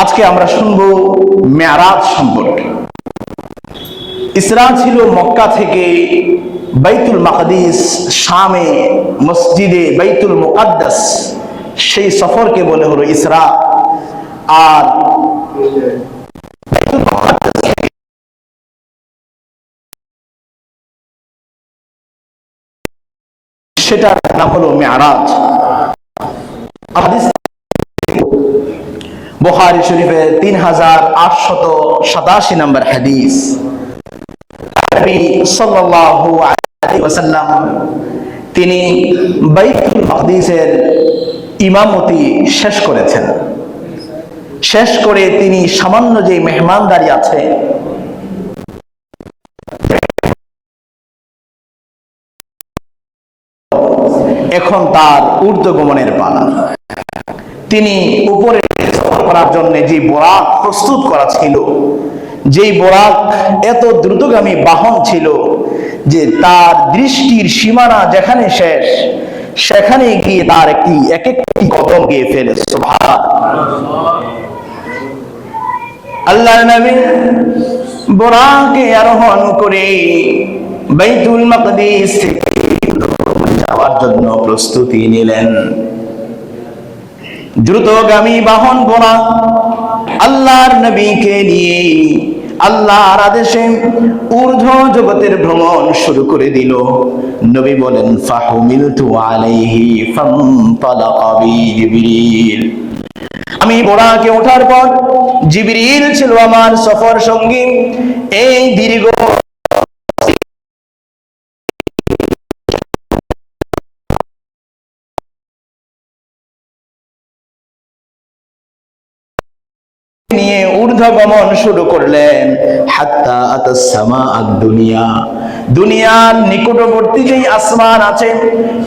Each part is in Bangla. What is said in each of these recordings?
আজকে আমরা শুনবো মেরাজ সম্পর্কে। ইসরা ছিল মক্কা থেকে বাইতুল মাকদিস, শামে মসজিদে বাইতুল মুকাদ্দাস, সেই সফরকে বলে হলো ইসরা। আর বাইতুল মুকাদ্দাস সেটার নাম হলো মেরাজ। বুখারী শরীফের 3887 নম্বর হাদিস। নবী সাল্লাল্লাহু আলাইহি ওয়াসাল্লাম তিনি বাইতুল মাকদিসের ইমামতি শেষ করেছেন। শেষ করে তিনি সামান্য যে মেহমানদারি আছে এখন তার ঊর্ধ্বগমনের পালা। তিনি উপরে করার জন্য যে বোরাক প্রস্তুত করা ছিল, যেই বোরাক এত দ্রুতগামী বাহন ছিল যে তার দৃষ্টির সীমানা যেখানে শেষ সেখানে গিয়ে তার এক একটি কদম গিয়ে ফেলে। আল্লাহর নবী বোরাকে আরোহণ করে বাইতুল মাকদিস যাওয়ার জন্য প্রস্তুতি নিলেন। দ্রুতগামী বাহন বোরাক আল্লাহর নবীকে নিয়ে আল্লাহর আদেশে ঊর্ধ্ব জগতের ভ্রমণ শুরু করে দিল। নবী বলেন, ফাহুমিলতু আলাইহি ফান্তালাকা বি জিবরিল। আমি বোরাকে ওঠার পর জিবরিল ছিল আমার সফর সঙ্গী। এই দীর্ঘ নিয়ে ঊর্ধ্বগমন শুরু করলেন। হাত্তা আতাস সামাআদ দুনিয়া, দুনিয়ার নিকটবর্তী যেই আসমান আছে,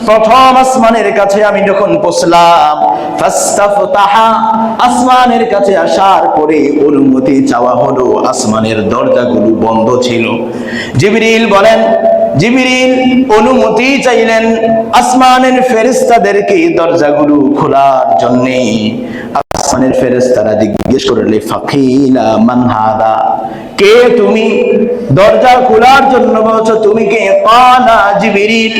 প্রথম আসমানের কাছে আমি যখন পৌঁছলাম, ফাস্তাফতাহা, আসমানের কাছে আসার পরে অনুমতি চাওয়া হলো। আসমানের দরজাগুলো বন্ধ ছিল। জিবরিল বলেন, জিবরিল অনুমতি চাইলেন আসমানের ফেরেশতাদেরকে দরজাগুলো খোলার জন্য। আসমানের ফেরেশতারা জিজ্ঞেস করলে, ফাকিলা মান হাদা, কে তুমি? দরজা খোলার জন্য বলছো, তুমি কে? কালা জিবরিল,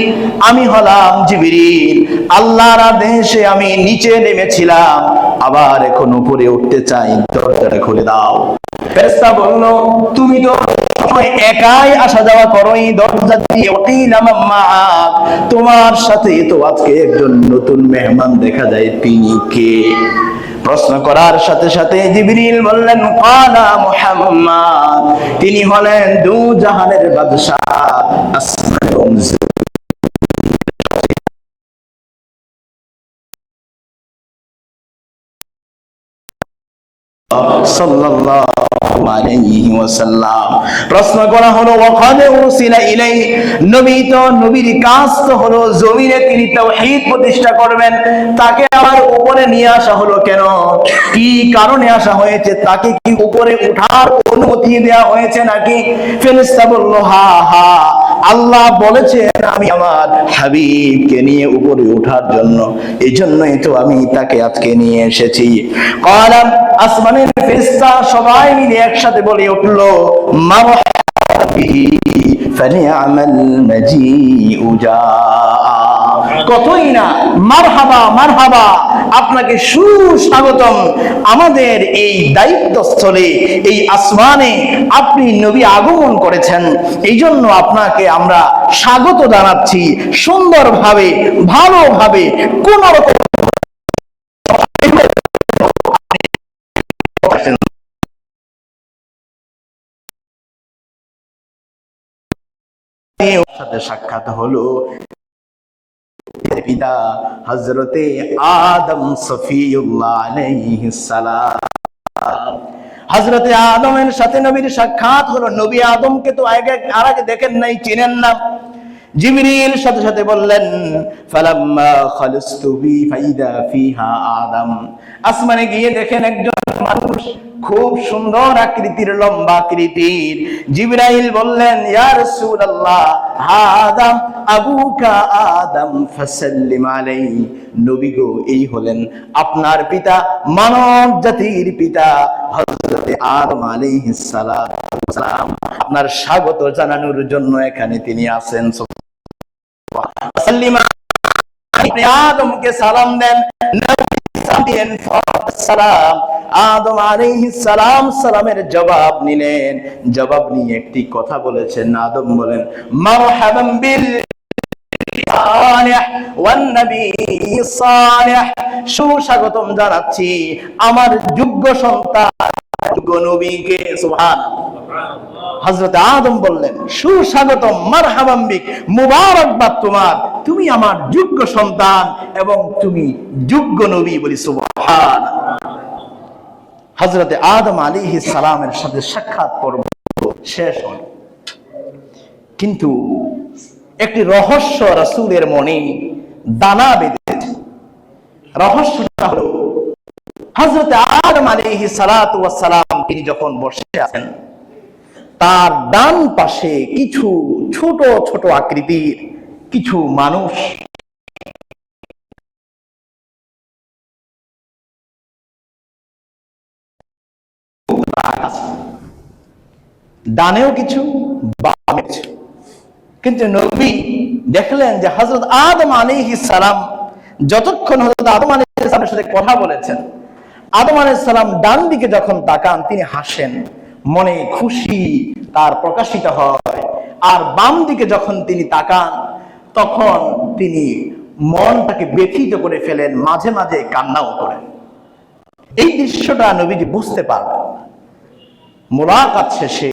আমি হলাম জিবরিল। আল্লাহর আদেশে আমি নিচে নেমেছিলাম, আবার এখন উপরে উঠতে চাই, দরজাটা খুলে দাও। ফেরেশতা বলল, তুমি তো একাই আসা যাওয়া করো, এই দরজা দিয়ে ওয়াকিলাম মাআক, তোমার সাথে তো আজকে একজন নতুন মেহমান দেখা যায়, তিনি কে? প্রশ্ন করার সাথে সাথে জিবরিল বললেন, কালা মুহাম্মদ, তিনি হলেন দু জাহানের বাদশা আসমান ও জমিন। সাল্লাল্লাহু আলাইহি ওয়াসাল্লাম। প্রশ্ন করা হলো, ওয়াকাদ উরসিলা ইলাইহি, নবী তো, নবীর কাজ তো হলো জমিনে তিনি তাওহীদ প্রতিষ্ঠা করবেন, তাকে আবার উপরে নিয়ে আসা হলো কেন? কি কারণে আসা হয়েছে? তাকে কি উপরে ওঠার অনুমতি দেওয়া হয়েছে নাকি? ফেরেশতা বলল, হা হা, আল্লাহ বলেছেন আমি আমার হাবিবকে নিয়ে উপরে ওঠার জন্য, এই জন্যই তো আমি তাকে আজকে নিয়ে এসেছি। কালাম, আসমানের ফেরেশতা সবাই মিলে একসাথে বলে উঠল, মারহাবা বিহি ফানিআমাল মাজিউ জাআ। কতই না মারহাবা মারহাবা, আপনাকে সুস্বাগতম আমাদের এই দায়িত্বস্থলে, এই আসমানে আপনি নবী আগমন করেছেন, এই জন্য আপনাকে আমরা স্বাগত জানাচ্ছি সুন্দরভাবে, ভালোভাবে, কোন রকম সাথে সাক্ষাৎ হলো। পিতা হযরতে আদম সফিউল্লাহ আলাইহিস সালাম, হযরতে আদমের সাথে নবীর সাক্ষাৎ হলো। নবী আদমকে তো আগে দেখেন নাই, চিনেন না। জিবরিল সাথে সাথে বললেন, ফালাম্মা খালাস্তু বি ফাইদা ফিহা আদম, আসমানে গিয়ে দেখেন একজন মানুষ, খুব সুন্দর আকৃতির, লম্বা আকৃতির। জিবরাইল বললেন, ইয়া রাসূলুল্লাহ, হাদা আবুকা আদম ফাসাল্লিম আলাইহি। নবী গো, এই হলেন আপনার পিতা, মানব জাতির পিতা হযরত আদম আলাইহিস সালাম। আপনার স্বাগত জানানোর জন্য এখানে তিনি আছেন। সাল্লিম আলাইহি, আদমকে সালাম দেন। সালাম আদম আলাইহিস সালাম সালামের জবাব নিলেন। জবাব নিয়ে একটি কথা বলেছেন। আদম বলেন, মারহাবান বিল সালিহ ওয়ান নবী সালিহ। সুস্বাগতম জানাচ্ছি আমার যোগ্য সন্তান, যোগ্য নবীকে। সুবহানাল্লাহ। হযরত আদম বললেন, সুস্বাগতম, মারহাবান বিক, মুবারকবাদ তোমার, তুমি আমার যোগ্য সন্তান এবং তুমি যোগ্য নবী। বলি সুবহানাল্লাহ। হযরত আদম আলাইহিস সালামের সাথে সাক্ষাৎ পর্ব শেষ হল, কিন্তু একটি রহস্য রাসূলের মনে দানা বেঁধেছে। রহস্যটা হলো, হযরত আদম আলাইহিস সালাতু ওয়াস সালাম তিনি যখন বসে আছেন, তার ডান পাশে কিছু ছোট ছোট আকৃতির কিছু মানুষ ডানেও কিছু, বামে কিছু। কিন্তু নবী দেখলেন যে হযরত আদম আলাইহিস সালাম যতক্ষণ হযরত আদম আলাইহিস সালামের সাথে কথা বলেছেন, আদম আলাইহিস সালাম ডান দিকে যখন তাকান তিনি হাসেন, মনে খুশি তার প্রকাশিত হয়। আর বাম দিকে যখন তিনি তাকান তখন তিনি মনটাকে ব্যথিত করে ফেলেন, মাঝে মাঝে কান্নাও করেন। এই দৃশ্যটা নবীজি বুঝতে পারলেন। মুলাকাত শেষে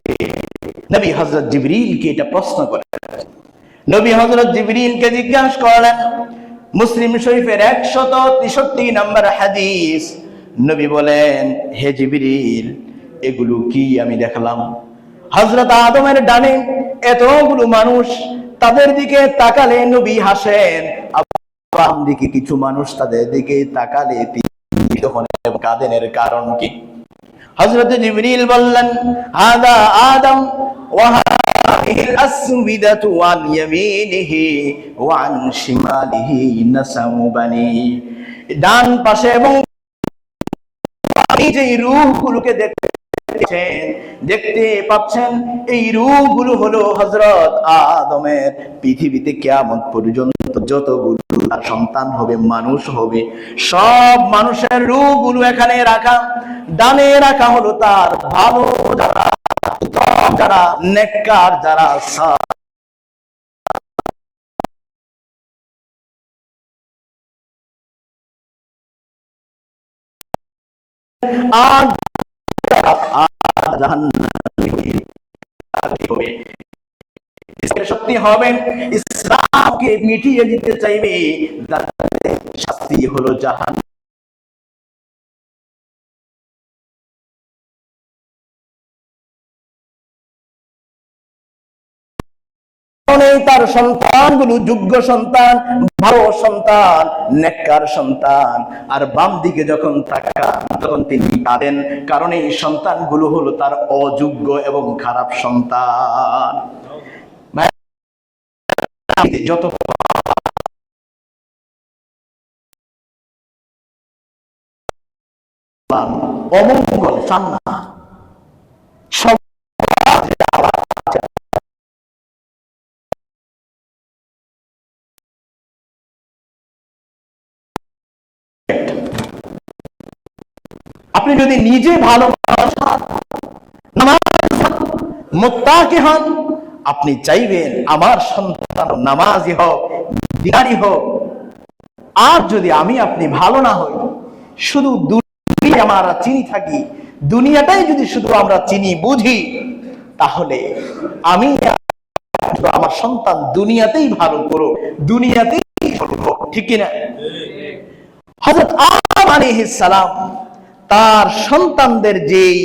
নবী হযরত জিবরিলকে এটা প্রশ্ন করেন। নবী হযরত জিবরিলকে জিজ্ঞাসা করলেন, মুসলিম শরীফের 163 নম্বর হাদিস, নবী বলেন, হে জিবরিল, এগুলো কি আমি দেখলাম? হযরত আদমের ডানে এতগুলো মানুষ, তাদের দিকে তাকালে নবী হাসেন, বাম দিকে কিছু মানুষ, তাদের দিকে তাকালে তিনি কাঁদেনের কারণ কি? হযরত জিবরিল বললেন, হাদা আদম ওয়া হাযিহিল আসওয়াদাতু আন ইয়ামিনিহি ওয়া আন শিমালিহি নাসামু বানি। ডান পাশে এবং বামে যে রূহগুলোকে দেখতে পাচ্ছেন, এই রূহগুলো হলো হযরত আদমের পৃথিবীতে কিয়ামত পর্যন্ত যতগুলো সন্তান হবে, মানুষ হবে, সব মানুষের রূহগুলো এখানে রাখা। ডানে রাখা হলো তার ভালো যারা, যারা নেককার, যারা আর সত্যি হবে, ইসলামকে মিটিয়ে দিতে চাইবে, শাস্তি হলো জাহান্নাম। তার সন্তানগুলো যোগ্য সন্তান, ভালো সন্তান, নেককার সন্তান। আর বাম দিকে যখন তাকান তখন তিনি কাঁদেন, কারণ এই সন্তানগুলো হলো তার অযোগ্য এবং খারাপ সন্তান। যত অমঙ্গল চান না, সব আপনি যদি নিজে ভালো মুত্তাকি হন, আপনি চাইবেন আমার সন্তান নামাজি হোক, দিনারি হোক। আর যদি আমি আপনি ভালো না হই, শুধু দুনিয়া আমরা চিনি থাকি, দুনিয়াটাই যদি শুধু আমরা চিনি বুঝি, তাহলে আমি আমার সন্তান দুনিয়াতেই ভালো করো, দুনিয়াতেই হোক, ঠিক কিনা? হযরত আদম আলাইহিস সালাম তার সন্তানদের যেই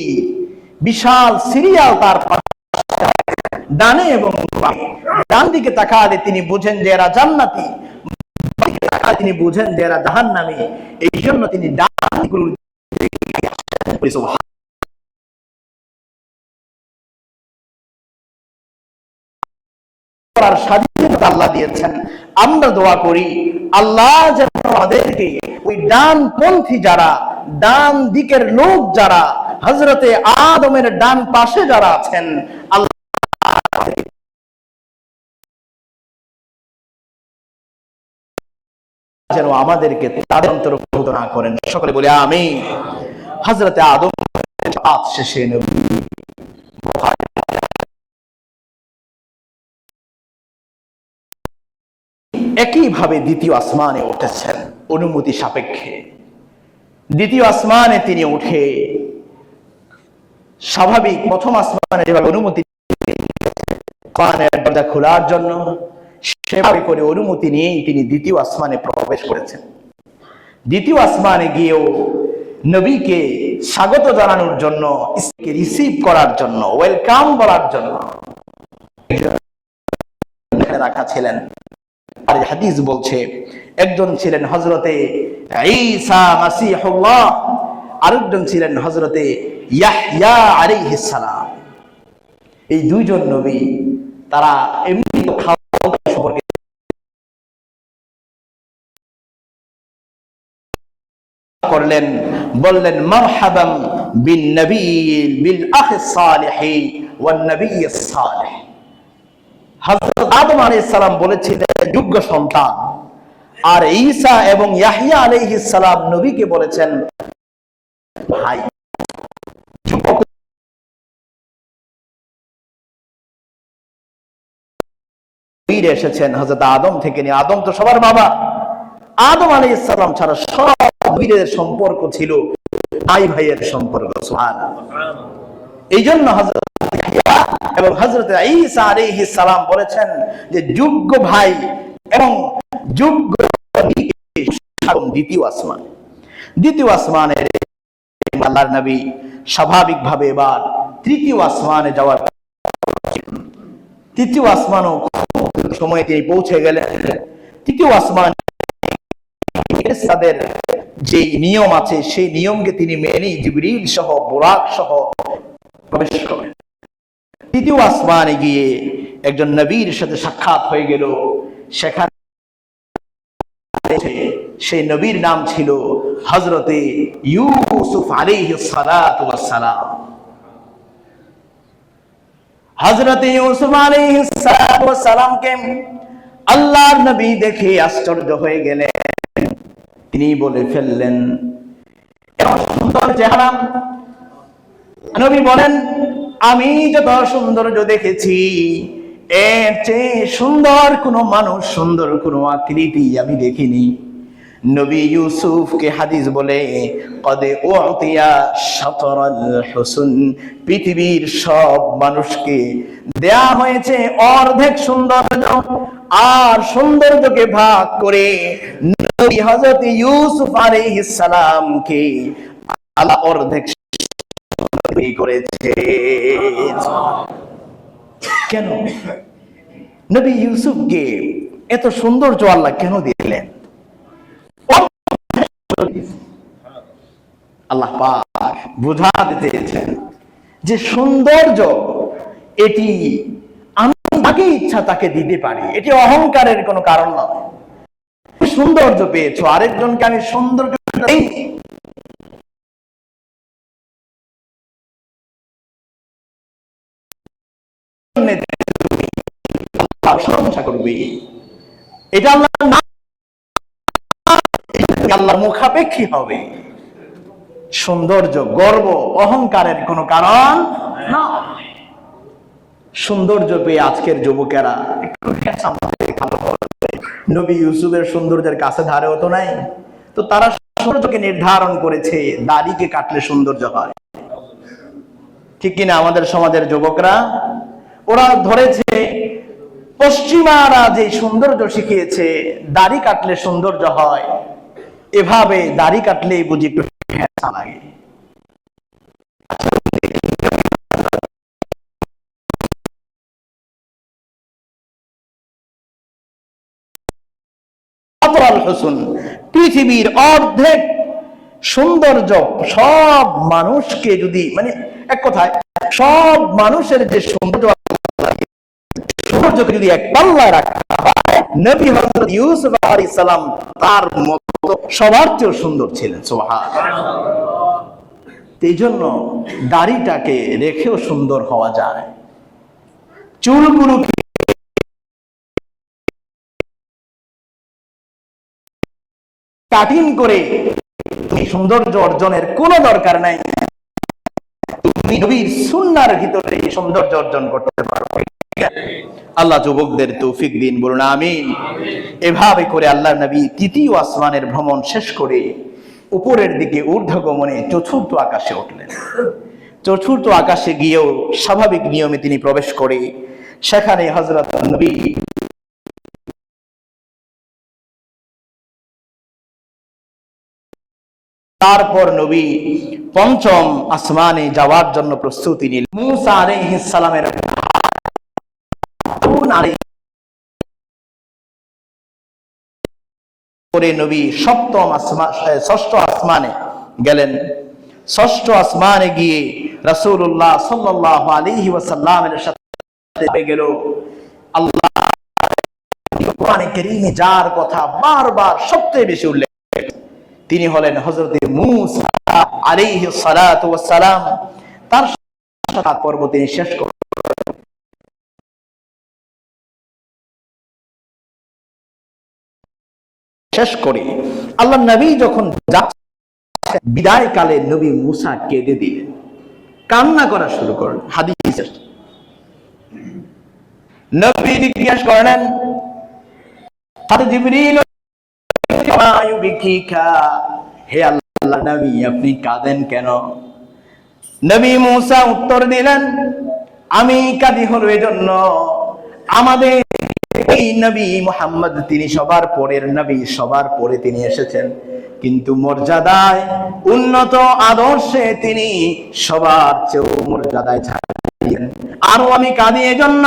বিশাল সিরিয়াল, তার ডানে এবং ডান দিকে তাকালে তিনি বুঝেন যে এরা জান্নাতি, তিনি বুঝেন যে এরা জাহান্নামী। এই জন্য তিনি ডান দিকগুলো করার স্বাধীনতা আল্লাহ দিয়েছেন। আমরা দোয়া করি আল্লাহ যেন আমাদেরকে ওই ডানপন্থী যারা, ডান দিকের লোক যারা, হযরতে আদমের ডান পাশে যারা আছেন, আল্লাহ যেন আমাদেরকে তাদের অন্তর্ভুক্ত না করেন। সকলে বলি আমিন। হযরতে আদম শেষে নবী একইভাবে দ্বিতীয় আসমানে উঠেছেন অনুমতি সাপেক্ষে। দ্বিতীয় আসমানে তিনি উঠে স্বাভাবিক প্রথম আসমানে যেভাবে অনুমতি দরজা খোলার জন্য, সেভাবে করে অনুমতি নিয়েই তিনি দ্বিতীয় আসমানে প্রবেশ করেছেন। দ্বিতীয় আসমানে গিয়েও নবীকে স্বাগত জানানোর জন্য, রিসিভ করার জন্য, ওয়েলকাম বলার জন্য রাখা ছিলেন। আর হাদিস বলছে একজন ছিলেন হযরতে ঈসা মাসিহুল্লাহ, আরেকজন ছিলেন হযরতে ইয়াহইয়া আলাইহিস সালাম। এই দুইজন নবী তারা এমনি খাওয়া সম্পর্কে করলেন, বললেন মারহাবান বিন নবী বিল আখিস সালিহ ওয়ান নবিয়্যিস সালিহ। হযরত আদম আলাইহিস সালাম বলেছিলেন যোগ্য সন্তান, আর ঈসা এবং ইয়াহইয়া আলাইহিস সালাম নবীকে বলেছেন ভাই। এসেছেন হযরত আদম থেকে নিয়ে। আদম তো সবার বাবা। আদম আলাইহিস সালাম ছাড়া সব নবীদের সম্পর্ক ছিল ভাই ভাইয়ের সম্পর্ক। সুবহানাল্লাহ। এই জন্য হযরত ইয়াহইয়া এবং হযরত ঈসা আলাইহিস সালাম বলেছেন যে যোগ্য ভাই এবং যোগ্য দ্বিতীয় আসমান। দ্বিতীয় আসমানের আল্লাহর নবী স্বাভাবিকভাবে এবার তৃতীয় আসমানে যাওয়ার, তৃতীয় আসমানও সময় তিনি পৌঁছে গেলেন। তৃতীয় আসমান তাদের যে নিয়ম আছে সেই নিয়মকে তিনি মেনেই জিবরিল সহ বুরাক সহ প্রবেশ করেন। তৃতীয় আসমানে গিয়ে একজন নবীর সাথে সাক্ষাৎ হয়ে গেল। সেখানে সেই নবীর নাম ছিল হযরতে ইউসুফ আলাইহিস সালাতু ওয়াস সালাম। হযরতে ইউসুফ আলাইহিস সালাতু ওয়াস সালামকে আল্লাহর নবী দেখে আশ্চর্য হয়ে গেলেন। তিনি বলে ফেললেন এত সুন্দর চেহারা। নবী বলেন আমি যত সৌন্দর্য দেখেছি এর চেয়ে সুন্দর কোনো মানুষ, সুন্দর কোনো আকৃতি আমি দেখিনি। নবী ইউসুফকে হাদিস বলে কদ উতিয়া শাতরাল হুসন, পৃথিবীর সব মানুষকে দেয়া হয়েছে অর্ধেক সৌন্দর্য, আর সৌন্দর্যকে ভাগ করে নবী হযরত ইউসুফ আলাইহিস সালামকে আল্লাহ অর্ধেক করেছে। কেন নবী ইউসুফকে এত সৌন্দর্য আল্লাহ কেন দিলেন? আল্লাহ পাক বুঝাতে চেয়েছেন যে সৌন্দর্য এটি আমি যাকে ইচ্ছা তাকে দিতে পারি, এটি অহংকারের কোনো কারণ নয়। সৌন্দর্য পেয়েছো, আরেকজনকে আমি সৌন্দর্য দেই, প্রশংসা করবে, এটা আল্লাহর মুখাপেক্ষী হবে। সৌন্দর্য গর্ব অহংকারের কোনো কারণ না। সৌন্দর্য পেয়ে আজকের যুবকেরা নবী ইউসুফের সৌন্দর্যের কাছে ধারে হতো নাই, তো তারা সৌন্দর্যকে নির্ধারণ করেছে দাড়িকে কাটলে সৌন্দর্য হয়। ঠিক কিনা? আমাদের সমাজের যুবকরা ওরা ধরেছে পশ্চিমারা যে সৌন্দর্য শিখিয়েছে দাড়ি কাটলে সৌন্দর্য হয়, এভাবে দাড়ি কাটলেই বুঝি একটু লাগে। পৃথিবীর অর্ধেক সৌন্দর্য সব মানুষকে যদি, মানে এক কথায় সব মানুষের যে সৌন্দর্য সৌন্দর্যকে যদি এক পাল্লায় রাখা হয়, নবী হযরত ইউসুফ আলাইহিস সালাম তার মতো সবার চেয়ে সুন্দর ছিলেন। সুবহানাল্লাহ। এই জন্য দাড়িটাকে রেখেও সুন্দর হওয়া যায়, চুলগুলো কাটিং করে তুমি সৌন্দর্য অর্জনের কোনো দরকার নাই, তুমি নবীর সুন্নাহর ভিতরে সৌন্দর্য অর্জন করতে পারবে। আল্লাহ যুবকদের তৌফিক দিন, বলুন আমিন। এভাবে করে আল্লাহর নবী তৃতীয় আসমানের ভ্রমণ শেষ করে উপরের দিকে ঊর্ধ্বগমনে চতুর্থ আকাশে উঠলেন। চতুর্থ আকাশে গিয়েও স্বাভাবিক নিয়মে তিনি প্রবেশ করে সেখানে হযরত নবী তারপর নবী পঞ্চম আসমানে যাওয়ার জন্য প্রস্তুতি নিলেন। মুসা আলাইহিস সালামের পরে নবী ষষ্ঠ আসমানে গেলেন। ষষ্ঠ আসমানে গিয়ে রাসূলুল্লাহ সাল্লাল্লাহু আলাইহি ওয়াসাল্লামের সাথে গেল। আল্লাহ কোরআনে কারীমে যার কথা বারবার সবচেয়ে বেশি উল্লেখ, তিনি হলেন হযরত মুসা আলাইহিস সালাতু ওয়াস সালাম। তার সাথে পর্ব তিনি শেষ করে আল্লাহ নবী যখন বিদায় কালে নবী মুসা কেঁদে দিলেন, কান্না করা শুরু করলেন। হাদিস নবী জিজ্ঞেস করলেন, জিবরিল, হে আল্লাহ নবী, আপনি কাঁদেন কেন? নবী মুসা উত্তর দিলেন, আমি কাঁদি হলো এজন্য, আমাদের এই নবী মুহাম্মদ তিনি সবার পরের নবী, সবার পরে তিনি এসেছেন, কিন্তু মর্যাদায় উন্নত আদর্শে তিনি সবার চেয়ে মর্যাদায় ছাড়িয়েছেন। আরো আমি কাঁদি এজন্য,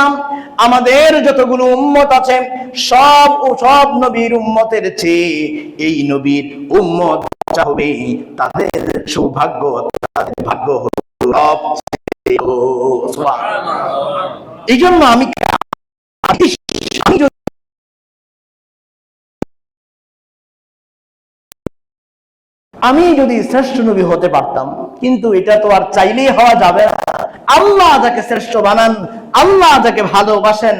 আমাদের যতগুলো উম্মত আছে সব নবীর উম্মতের চেয়ে এই নবীর উম্মত হবে তাদের সৌভাগ্য, তাদের ভাগ্য হলো এই জন্য আমি যদি শ্রেষ্ঠ নবী হতে পারতাম, কিন্তু এটা তো আর চাইলেই হওয়া যাবে না। আল্লাহ যাকে শ্রেষ্ঠ বানান, আল্লাহ যাকে ভালোবাসেন,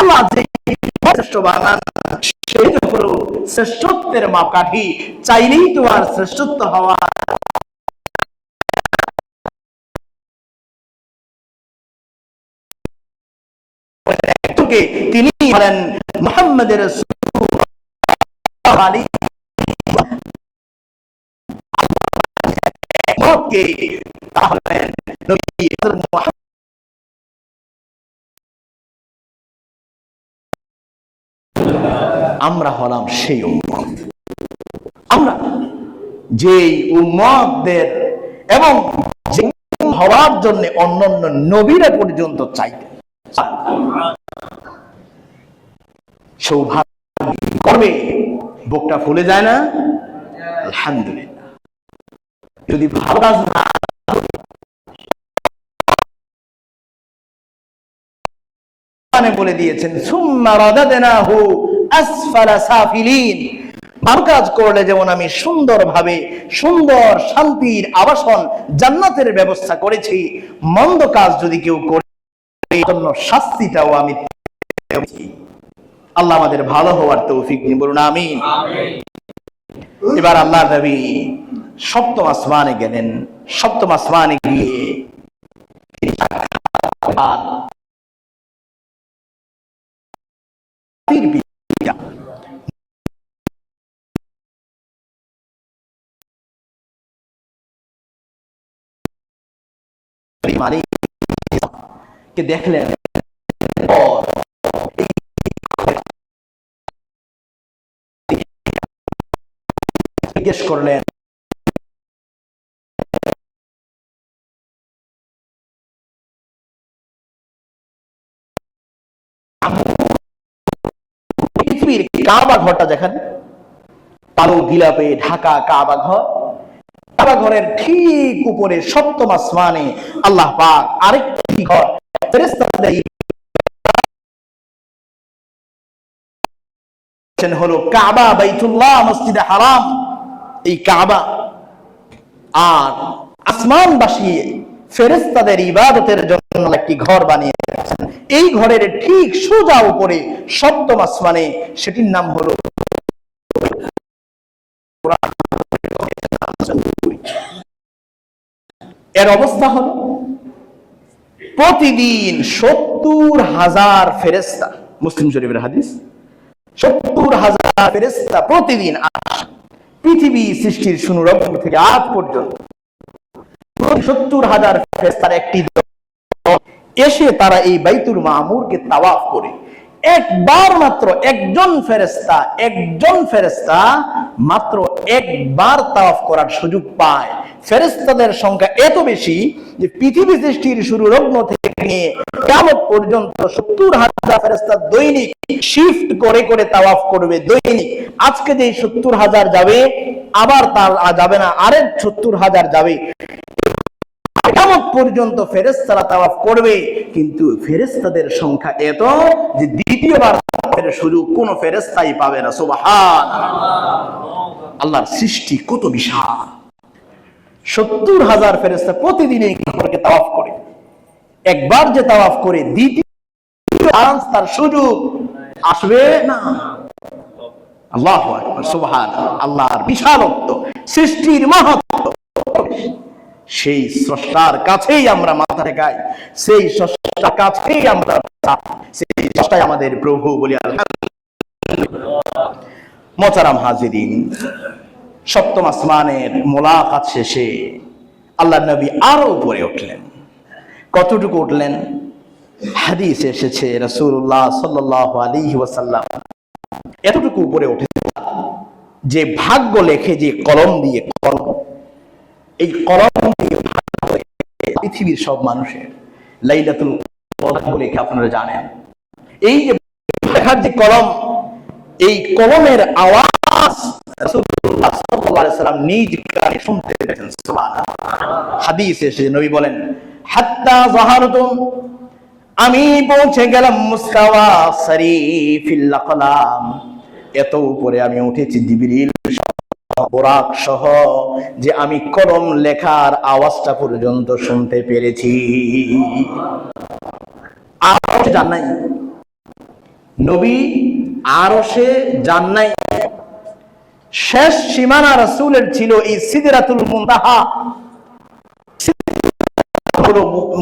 আল্লাহ শ্রেষ্ঠ বানান, সেই হলো শ্রেষ্ঠত্বের মাপকাঠি। চাইলেই তো আর শ্রেষ্ঠত্ব হওয়া তিনি হলেন মুহাম্মদের রাসূলুল্লাহ আলাইহি কে তাহলে নবী মুহাম্মদ আমরা হলাম সেই উম্মত। আমরা যেই উম্মতদের এবং হওয়ার জন্য অন্যান্য নবীরা পর্যন্ত চাইতেন, সৌভাগ্য করবে, বুকটা ফুলে যায় না? আলহামদুলিল্লাহ। যদি ভালো কাজ না বলে দিয়েছেন, সুম্মা রাদাদনাহু আসফালা সাফিলিন, ভালো কাজ করলে যেমন আমি সুন্দরভাবে সুন্দর শান্তির আবাসন জান্নাতের ব্যবস্থা করেছি, মন্দ কাজ যদি কেউ করে এর জন্য শাস্তিটাও আমি দিয়েছি। আল্লাহ আমাদের ভালো হওয়ার তৌফিক দিন, বলুন আমিন। এবার আল্লাহর নবী সপ্তম আসমানে গেলেন। সপ্তম আসমানে গিয়ে কে দেখলেন, জিজ্ঞেস করলেন, পৃথিবীর কাবা ঘরটা যেখানে কালো গিলাপে ঢাকা কাবা ঘর, কাবা ঘরের ঠিক উপরে সপ্তম আসমানে আল্লাহ পাক আরেকটি ঘর ফেরেশতাদের হলো কাবা, বাইতুল্লাহ, মসজিদে হারাম, এই কাবা। আর আসমানবাসী ফেরেশতাদের ইবাদতের জন্য একটি ঘর বানিয়ে রেখেছেন। এই ঘরের ঠিক সোজা উপরে সপ্তম আসমানে, সেটির নাম হলো এর অবস্থা হলো প্রতিদিন 70,000 ফেরেশতা, মুসলিম শরীফের হাদিস, 70,000 ফেরেশতা প্রতিদিন পৃথিবী সৃষ্টির শুরু থেকে আজ পর্যন্ত 70,000 ফেরেশতার একটি দল এসে তারা এই বাইতুল মামুরকে তাওয়াফ করে। একবার মাত্র একজন ফেরেশতা মাত্র একবার তাওয়াফ করার সুযোগ পায়। ফেরেশতাদের সংখ্যা এত বেশি যে পৃথিবী সৃষ্টির শুরু লগ্ন থেকে নিয়ে কিয়ামত পর্যন্ত 70,000 ফেরেশতা দৈনিক শিফট করে করে তাওয়াফ করবে দৈনিক। আজকে যে 70,000 যাবে, আবার তার যাবে না, আরেক 70,000 যাবে। কিয়ামত পর্যন্ত ফেরেশতারা তাওয়াফ করবে, কিন্তু ফেরেশতাদের সংখ্যা এত যে দ্বিতীয়বার তাওয়াফের সুযোগ কোন ফেরেশতাই পাবে না। সুবহানাল্লাহ! আল্লাহর সৃষ্টি কত বিশাল! 70,000 ফেরেশতা প্রতিদিন এই ঘরকে তাওয়াফ করে। একবার যে তাওয়াফ করে, দ্বিতীয় তার সুযোগ আসবে না। আল্লাহু আকবার, সুবহানাল্লাহ! আল্লাহর বিশালত্ব, সৃষ্টির মাহাত্ম্য, সেই স্রষ্টার কাছেই আমরা মাথা ঠেকাই, সেই স্রষ্টার কাছেই আমরা, সেই স্রষ্টাই আমাদের প্রভু বলি আলহামদুলিল্লাহ। মোহতারাম হাজিরিন, সপ্তম আসমানের মুলাকাত শেষে আল্লাহর নবী আরো উপরে উঠলেন। কতটুকু উঠলেন? হাদিসে এসেছে রাসূলুল্লাহ সাল্লাল্লাহু আলাইহি ওয়াসাল্লাম এতটুকু উপরে উঠেছে যে ভাগ্য লেখে যে কলম দিয়ে, কলম, এই কলম দিয়ে পৃথিবীর সব মানুষের লাইলাতুল কদর লেখে, আপনারা জানেন। এই যে লেখার যে কলম, এই কলমের আওয়াজ রাসূলুল্লাহ সাল্লাল্লাহু আলাইহি ওয়াসাল্লাম নিজ কানে শুনতে পেয়েছেন। সুবহানাল্লাহ! হাদিসে এসে নবী বলেন, হাত্তা যাহারতুম, আমি পৌঁছে গেলাম মুস্তাওয়া সারিফিল আকলাম, এত উপরে আমি উঠেছি জিবরিল বোরাক সহ, যে আমি কলম লেখার আওয়াজটা পর্যন্ত শুনতে পেরেছি। আরশে যান নাই নবী, আরশে যান নাই। শেষ সীমানা রাসূলের ছিল এই সিদরাতুল মুনতাহা।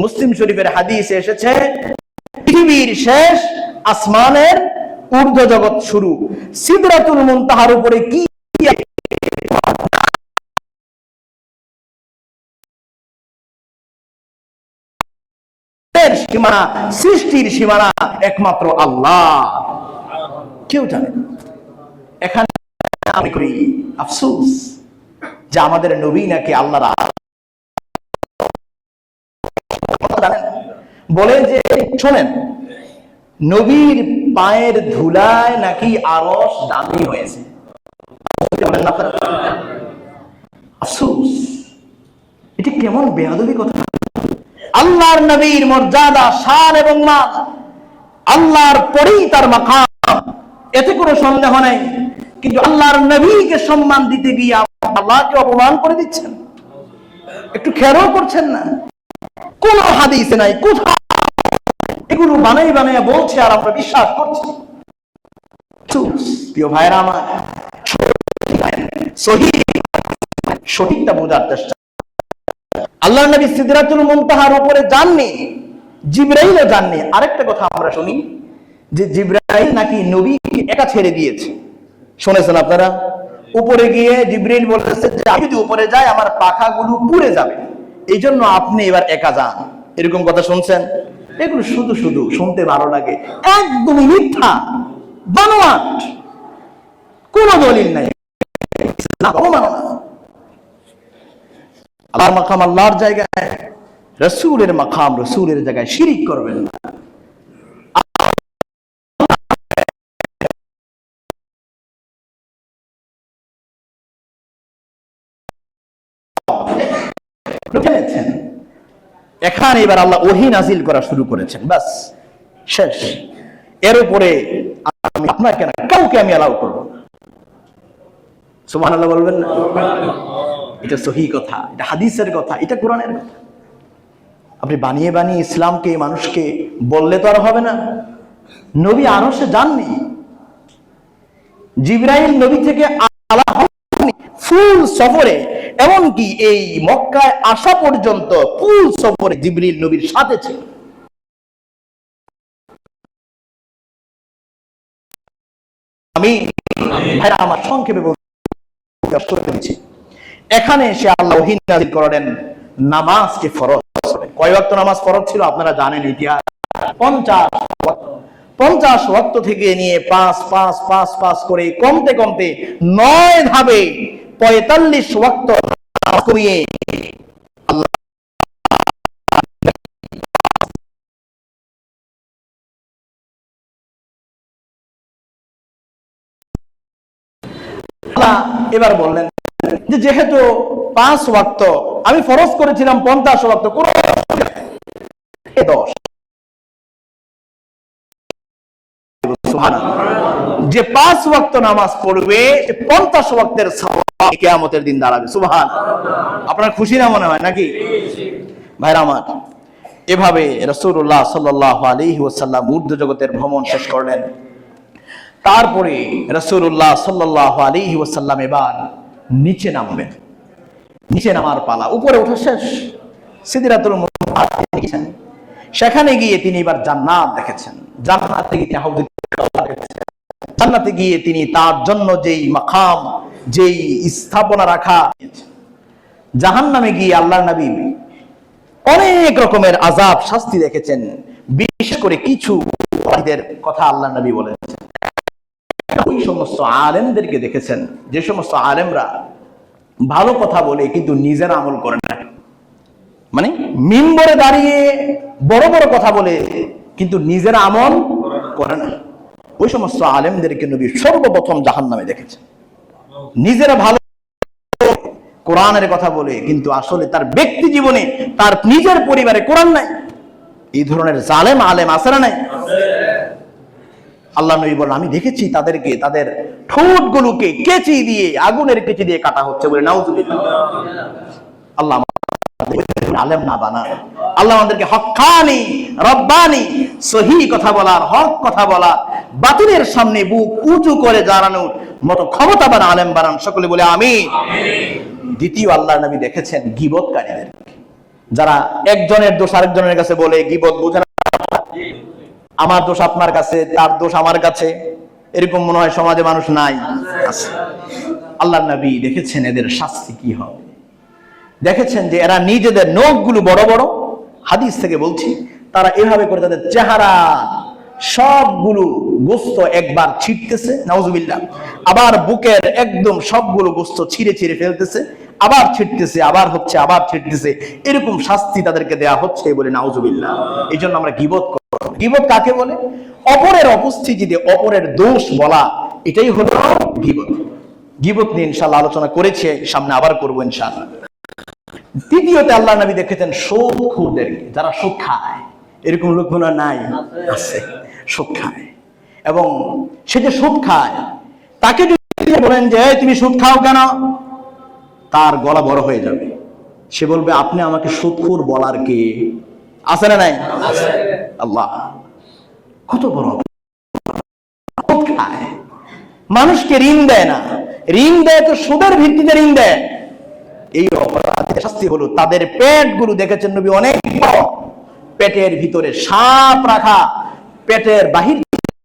মুসলিম শরীফের হাদিসে এসেছে পৃথিবীর শেষ আসমানের ঊর্ধ্ব জগৎ শুরু। সিদরাতুল মুনতাহার উপরে কি সীমানা, সৃষ্টির সীমানা একমাত্র আল্লাহ, কেউ জানে। এখানে আমি করি আফসোস যে আমাদের নবী নাকি আল্লাহর জানেন, বলে যে শোনেন, নবীর পায়ের ধুলায় নাকি আরশ দামি হয়েছে। আফসোস, এটি কেমন বেয়াদবি কথা! আল্লাহর নবীর মর্যাদা, শান এবং মান, আল্লাহর পরেই তার মাকাম, এতে কোনো সন্দেহ নেই। কিন্তু আল্লাহর নবীকে সম্মান দিতে গিয়ে আল্লাহকে অপমান করে দিচ্ছেন, একটু খেয়ালও করছেন না। কোন হাদিসে নাই, কোথাও এগুলো বানাই বানাই বলছে আর আমরা বিশ্বাস করছি। প্রিয় ভাইরা আমার, সঠিকটা বোঝার চেষ্টা। আল্লাহর নবী সিদরাতুল মুনতাহার উপরে যাননি, জিবরাইলও যাননি। আরেকটা কথা আমরা শুনি যে জিবরাইল নাকি নবীকে একা ছেড়ে দিয়েছে। শুনেছেন আপনারা? উপরে গিয়ে জিবরাইল বলেছে যে আমি যদি উপরে যাই আমার পাখাগুলো পুড়ে যাবে, এই জন্য আপনি এবার একা যান। এরকম কথা শুনছেন? এগুলো শুধু শুধু শুনতে ভালো লাগে, একদমই মিথ্যা, বানোয়াট, কোনো দলিল নাই। আল্লাহর মাকাম আল্লাহর জায়গায়, রাসূলের মাকাম রাসূলের জায়গায় শিরিক করবেন না। এখানে এবার আল্লাহ ওহী নাজিল করা শুরু করেছেন, বাস শেষ। এর উপরে আমি আপনাকে না, কাউকে আমি অ্যালাউ করবো না। সুবহানাল্লাহ বলবেন না? এটা সহি কথা, এটা হাদিসের কথা, এটা কোরআনের কথা। আপনি বানিয়ে বানিয়ে ইসলামকে মানুষকে বললে তো আর হবে না। নবী আরশে যাননি, জিবরাইল নবী থেকে আলাদা হননি, ফুল সফরে, এমনকি এই মক্কায় আসা পর্যন্ত ফুল সফরে জিবরিল নবীর সাথে ছিল। আমি ভাইরা আমার সংক্ষেপে বলতে দিচ্ছি, এখানে সে আল্লাহ ওহী নাযিল করেন নামাজকে ফরজ। কয় ওয়াক্ত নামাজ ফরজ ছিল আপনারা জানেন ইতিহাস? 50 ওয়াক্ত থেকে নিয়ে 5 করে কমতে কমতে 9 ধাপে 45 ওয়াক্ত কমিয়ে আল্লাহ এবার বললেন যে যেহেতু 5 ওয়াক্ত আমি ফরজ করেছিলাম 50 ওয়াক্ত, কোন 10 যে 5 ওয়াক্ত নামাজ পড়বে 50 ওয়াক্তের সওয়াব কিয়ামতের দিন দাঁড়াবে। সুবহানাল্লাহ। আপনার খুশি না মনে হয় নাকি ভাইরা আমার? এভাবে রাসূলুল্লাহ সাল্লাল্লাহু আলাইহি ওয়াসাল্লাম ঊর্ধ্ব জগতের ভ্রমণ শেষ করলেন। তারপরে রাসূলুল্লাহ সাল্লাল্লাহু আলাইহি ওয়াসাল্লাম এবার নিচে নামবেন। নিচে নামার পালা, উপরে ওঠা শেষ, সিদরাতুল মুনতাহা দেখেছেন, সেখানে গিয়ে তিনি এবার জান্নাত দেখেছেন। জান্নাতে গিয়ে হাউজে কাউসার দেখেছেন। জান্নাতে গিয়ে তিনি তার জন্য যেই মাকাম, যেই স্থাপনা রাখা। জাহান্নামে গিয়ে আল্লাহর নবী অনেক রকমের আযাব শাস্তি দেখেছেন। বিশেষ করে কিছু অপরাধীদের কথা আল্লাহর নবী বলেছেন। ওই সমস্ত আলেমদেরকে দেখেছেন, যে সমস্ত আলেমরা ভালো কথা বলে কিন্তু নিজের আমল করে না, মানে মিম্বরে দাঁড়িয়ে বড় বড় কথা বলে কিন্তু নিজের আমল করে না। ওই সমস্ত আলেমদেরকে নবী সর্বপ্রথম জাহান্নামে দেখেছেন। নিজেরা ভালো কোরআনের কথা বলে কিন্তু আসলে তার ব্যক্তি জীবনে, তার নিজের পরিবারে কোরআন নাই। এই ধরনের জালেম আলেম আছে না নাই? আল্লাহ নবী বলেন আমি দেখেছি তাদেরকে, তাদের ঠোঁটগুলোকে কেচি দিয়ে, আগুনের কেচি দিয়ে কাটা হচ্ছে বলে নাউজুবিল্লাহ। আল্লাহ আলেম না বানান। আল্লাহ আমাদেরকে হক্কানি রব্বানি সহি কথা বলার, হক কথা বলার, বাতিলের সামনে বুক উঁচু করে দাঁড়ানোর মতো ক্ষমতাবান আলেম বানান। সকলে বলে আমিন। দ্বিতীয় আল্লাহ নবী দেখেছেন গীবতকারীদের, যারা একজনের দোষ আরেকজনের কাছে বলে, গীবত বুঝে না, আমার দোষ আপনার কাছে, তার দোষ আমার কাছে, এরকম মনে হয় সমাজে মানুষ নাই? আছে। আল্লাহর নবী দেখেছেন এদের শাস্তি কি হবে। দেখেছেন যে এরা নিজেদের নখগুলো বড় বড়, হাদিস থেকে বলছি, তারা এভাবে করে তাদের চেহারা সবগুলো গোস্ত একবার ছিটতেছে, নাউজুবিল্লাহ, আবার বুকের একদম সবগুলো গোস্ত ছিঁড়ে ছিঁড়ে ফেলতেছে, আবার ছিটতেছে, আবার হচ্ছে, আবার ছিটতেছে, এরকম শাস্তি তাদেরকে দেয়া হচ্ছে বলে নাউজুবিল্লাহ। এই জন্য আমরা গীবত করব। গীবত কাকে বলে? অপরের উপস্থিতিতে অপরের দোষ বলা, এটাই হলো গীবত। গীবত নিয়ে ইনশাআল্লাহ আলোচনা করেছি, সামনে আবার করবো ইনশাআল্লাহ। তৃতীয়তে আল্লাহ নবী দেখেছেন সুদখোরদেরকে, যারা সুদ খায়। এরকম লোক মনে নাই? আছে, সুদ খায়। এবং সে যে সুদ খায়, তাকে যদি বলেন যে তুমি সুদ খাও কেন, তার গলা বড় হয়ে যাবে। সে বলবে আপনি আমাকে সুদখোর বলার কে? আছে না নাই? আল্লাহ কত বড় সুদ খায়, মানুষকে ঋণ দেয় না, ঋণ দেয় তো সুদের ভিত্তিতে ঋণ দেয়। এই অপরাধের শাস্তি হলো তাদের পেটগুলো দেখেছেন নবী অনেক বড়, পেটের ভিতরে সাপ রাখা, পেটের বাহির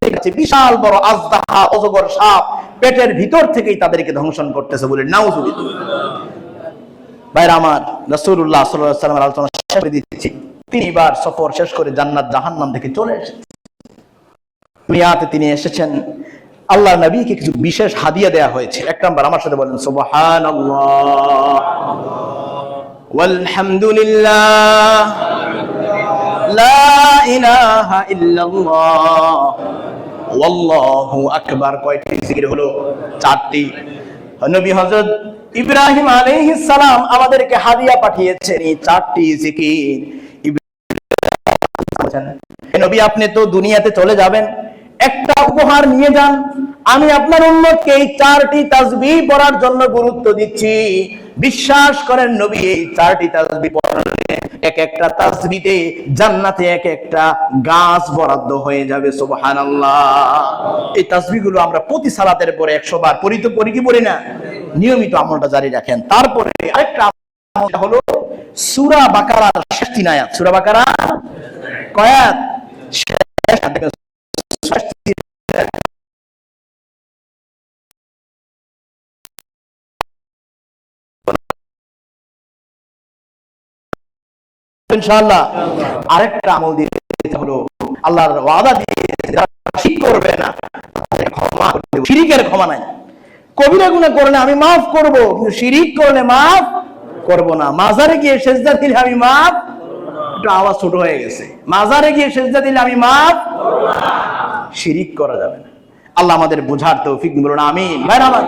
থেকে বিশাল বড় আজদাহা অজগর সাপ পেটের ভিতর থেকেই তাদেরকে ধ্বংসন করতেছে বলে নাউজুবিল্লাহ। ভাইরা আমার, রাসূলুল্লাহ সাল্লাল্লাহু আলাইহি ওয়াসাল্লামের আলোচনা শেষ করে দিচ্ছি। তিনি এবার সফর শেষ করে জান্নাত জাহান্নাম থেকে চলে এসেছেন। দুনিয়াতে তিনি এসেছেন, আল্লাহর নবীকে কিছু বিশেষ হাদিয়া দেয়া হয়েছে। এক নাম্বার, আমার সাথে বলেন সুবহানাল্লাহ ওয়ালহামদুলিল্লাহ লা ইলাহা ইল্লাল্লাহ ওয়াল্লাহু আকবার। কয়টি জিকির হলো? 4টি। নবী হযরত ইব্রাহিম আলাইহিস সালাম আমাদেরকে হাদিয়া পাঠিয়েছেন এই 4টি জিকির। নবী আপনি তো দুনিয়াতে চলে যাবেন, একটা উপহার নিয়ে যান। আমি আপনার উম্মতকে এই 4টি তাসবিহ পড়ার জন্য গুরুত্ব দিচ্ছি। বিশ্বাস করেন নবী এই 4টি তাসবিহ পড়লে এক একটা তাসবিতে জান্নাতে এক একটা গাছ বরাদ্দ হয়ে যাবে। সুবহানাল্লাহ। এই তাসবিহগুলো আমরা প্রতি সালাতের পরে 100 বার পড়ি তো পড়ি কি পড়ি না? নিয়মিত আমলটা জারি রাখেন। তারপরে আরেকটা আমল হলো সূরা বাকারার শেষ 3 আয়াত। সূরা বাকারা কয় আয়াত? ইনশাআল্লাহ। আরেকটা আমল দিতে হলো আল্লাহর ওয়াদা দিয়েছে যারা শিরক করবে না তাদের ক্ষমা করে দেব। শিরকের ক্ষমা নাই। কবিরা গুনাহ করলে আমি maaf করব, কিন্তু শিরক করলে maaf করব না। মাজারে গিয়ে সেজদা দিলে আমি maaf, একটু আওয়াজ ছোট হয়ে গেছে, মাজারে গিয়ে সেজদা দিলে আমি maaf করব না। শিরক করা যাবে না। আল্লাহ আমাদের বুঝার তৌফিক দিন, বলুন আমিন। ভাইরা আমার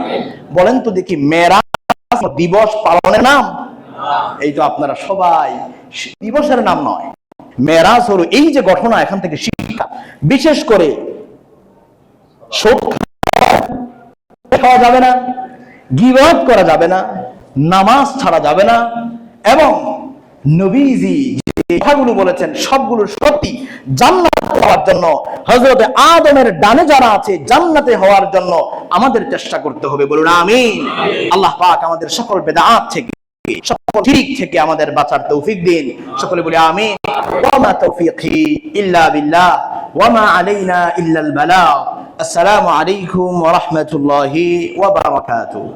বলেন তো দেখি, মেরাজ দিবস পালনের নাম? এই তো আপনারা সবাই, দিবসের নাম নয়। মেরাজ হলো এই যে ঘটনা, এখান থেকে শিক্ষা। বিশেষ করে সুদ খাওয়া যাবে না, গীবত করা যাবে না, নামাজ ছাড়া যাবে না, এবং নবীজি যে কথাগুলো বলেছেন সবগুলো সত্যি। জান্নাতে হওয়ার জন্য, হযরত আদমের ডানে যারা আছে জান্নাতে হওয়ার জন্য আমাদের চেষ্টা করতে হবে, বলুন আমিন। আল্লাহ পাক আমাদের সকল বেদাত থেকে, সকল শিরক থেকে আমাদের বাঁচার তৌফিক দিন। সকলে বলি আমিন। ওয়া মা তাওফীকি ইল্লা বিল্লাহ ওয়া মা আলাইনা ইল্লাল বালাগ। আসসালামু আলাইকুম ওয়া রাহমাতুল্লাহি ওয়া বারাকাতুহু।